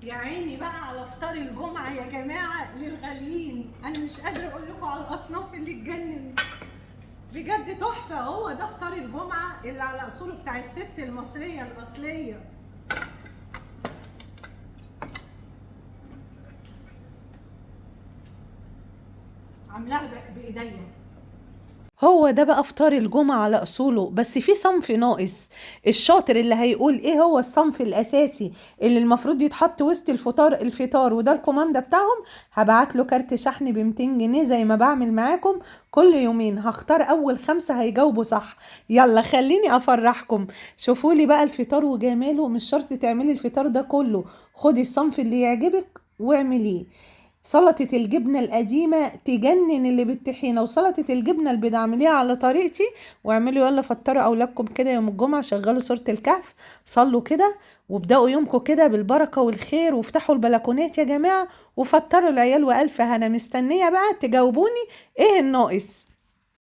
يا عيني بقى على فطار الجمعة يا جماعة للغاليين، أنا مش قادرة أقول لكم على الأصناف اللي تجنن بجد، تحفة. هو ده فطار الجمعة اللي على أصوله بتاع الست المصرية الأصلية. عاملاها بإيديا. هو ده بقى فطار الجمعة على أصوله، بس في صنف ناقص. الشاطر اللي هيقول ايه هو الصنف الأساسي اللي المفروض يتحط وسط الفطار وده الكوماندا بتاعهم، هبعت له كارت شحن ب200 جنيه زي ما بعمل معاكم كل يومين. هختار أول 5 هيجاوبوا صح. يلا خليني أفرحكم. شوفوا لي بقى الفطار وجماله، مش شرط تعملي الفطار ده كله، خدي الصنف اللي يعجبك واعمليه. سلطة الجبنة القديمة تجنن اللي بالطحينة، وسلطة الجبنة اللي بنعمليها على طريقتي. واعملوا يلا فطروا أولادكم كده يوم الجمعة، شغلوا سورة الكهف، صلوا كده وابدأوا يومكم كده بالبركة والخير، وافتحوا البلكونات يا جماعة وفطروا العيال. وألف هنا، مستنية بقى تجاوبوني ايه الناقص.